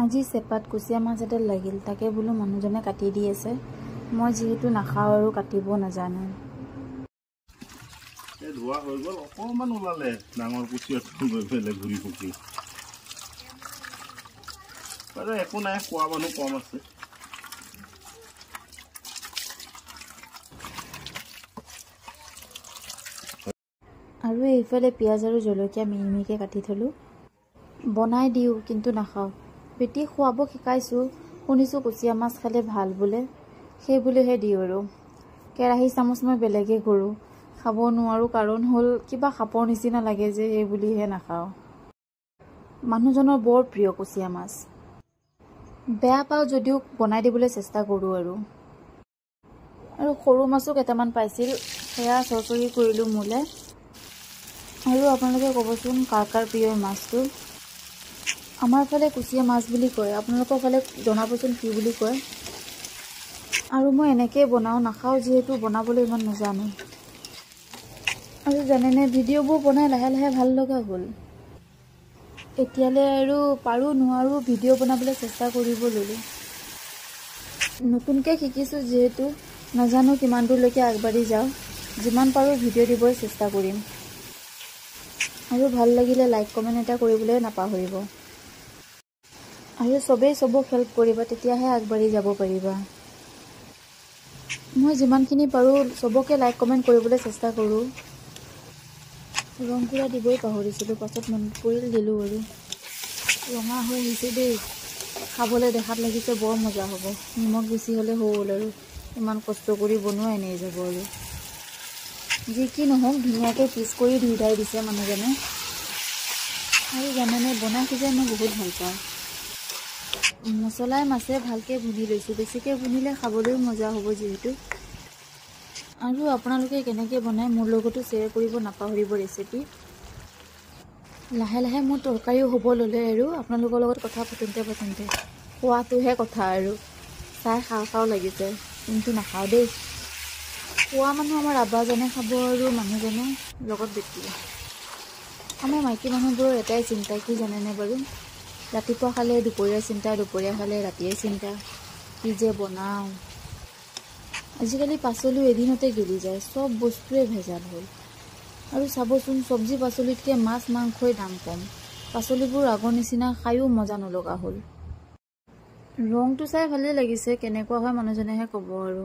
আজি চেপাত কুচিয়া মাছ এডাল লাগিল, তাকে বোলো মানুহজনে কাটি দি আছে। মই যেহেতু নাখাওঁ আৰু কাটিব নাজানো। ধোৱা হৈ গ'ল, অকণমান ওলালে ডাঙৰ কুচিয়াটো গৈ পেলাই ঘূৰি পকি। বাৰু একো নাই, খোৱা মানুহ কম আছে। আৰু এইফালে পিঁয়াজ আৰু জলকীয়া মিহি মিহিকৈ কাটি থলোঁ। বনাই দিওঁ কিন্তু নাখাওঁ। বেটিক খুৱাব শিকাইছোঁ, শুনিছোঁ কুচিয়া মাছ খালে ভাল বোলে, সেই বুলিহে দিওঁ আৰু। কেৰাহী চামুচ মই বেলেগে কৰোঁ, খাব নোৱাৰোঁ কাৰণ হ'ল কিবা সাপৰ নিচিনা লাগে যে, সেই বুলিহে নাখাওঁ। মানুহজনৰ বৰ প্ৰিয় কুচিয়া মাছ। বেয়া পাওঁ যদিও বনাই দিবলৈ চেষ্টা কৰোঁ আৰু সৰু মাছো কেইটামান পাইছিল, সেয়া চৰচৰি কৰিলোঁ মোলে। আৰু আপোনালোকে ক'বচোন কাৰ কাৰ প্ৰিয় মাছটো। আমাৰ ফালে কুচিয়া মাছ বুলি কয়, আপোনালোকৰ ফালে জনাবচোন কি বুলি কয়। আৰু মই এনেকৈ বনাওঁ, নাখাওঁ যিহেতু বনাবলৈ ইমান নাজানো। আৰু জানেনে, ভিডিঅ'বোৰ বনাই লাহে লাহে ভাল লগা হ'ল। এতিয়ালৈ আৰু পাৰোঁ নোৱাৰোঁ ভিডিঅ' বনাবলৈ চেষ্টা কৰিব ল'লোঁ। নতুনকৈ শিকিছোঁ যিহেতু, নাজানো কিমান দূৰলৈকে আগবাঢ়ি যাওঁ। যিমান পাৰোঁ ভিডিঅ' দিবলৈ চেষ্টা কৰিম। আৰু ভাল লাগিলে লাইক কমেণ্ট এটা কৰিবলৈ নাপাহৰিব। আৰু চবেই চবক হেল্প কৰিবা, তেতিয়াহে আগবাঢ়ি যাব পাৰিবা। মই যিমানখিনি পাৰোঁ চবকে লাইক কমেণ্ট কৰিবলৈ চেষ্টা কৰোঁ। ৰংগুড়া দিবই পাহৰিছিলোঁ, পাছত মনত পৰিল দিলোঁ আৰু। ৰঙা হৈ আহিছে দেই, খাবলৈ দেখাত লাগিছে বৰ মজা হ'ব। নিমখ বেছি হ'লে হ'ল আৰু, ইমান কষ্ট কৰি বনোৱা এনেই যাব আৰু। যি কি নহওক ধুনীয়াকৈ পিচ কৰি ধুই দিছে মানুহজনে। আৰু জানেনে, বনাই সিজাই মই বহুত ভাল পাওঁ। মছলাই মাছে ভালকৈ ভুনি লৈছোঁ, বেছিকৈ ভুনিলে খাবলৈও মজা হ'ব যিহেতু। আৰু আপোনালোকে কেনেকৈ বনায় মোৰ লগতো শ্বেয়াৰ কৰিব নাপাহৰিব ৰেচিপি। লাহে লাহে মোৰ তৰকাৰীও হ'ব ল'লে আৰু আপোনালোকৰ লগত কথা পাতোঁতে খোৱাটোহে কথা আৰু। চাই খাওঁ খাওঁ লাগিছে কিন্তু নাখাওঁ দেই। খোৱা মানুহ আমাৰ আব্বাজনে খাব আৰু মানুহজনে লগত বেটিয়ে। আমাৰ মাইকী মানুহবোৰৰ এটাই চিন্তা, কি জানেনে বাৰু? ৰাতিপুৱা খালে দুপৰীয়াৰ চিন্তা, দুপৰীয়া খালে ৰাতিয়ে চিন্তা, কি যে বনাওঁ। আজিকালি পাচলিও এদিনতে গেলি যায়, চব বস্তুৱে ভেজাল হ'ল। আৰু চাবচোন, চব্জি পাচলিতকৈ মাছ মাংসই দাম কম। পাচলিবোৰ আগৰ নিচিনা খায়ো মজা নলগা হ'ল। ৰংটো চাই ভালেই লাগিছে, কেনেকুৱা হয় মানুহজনেহে ক'ব আৰু।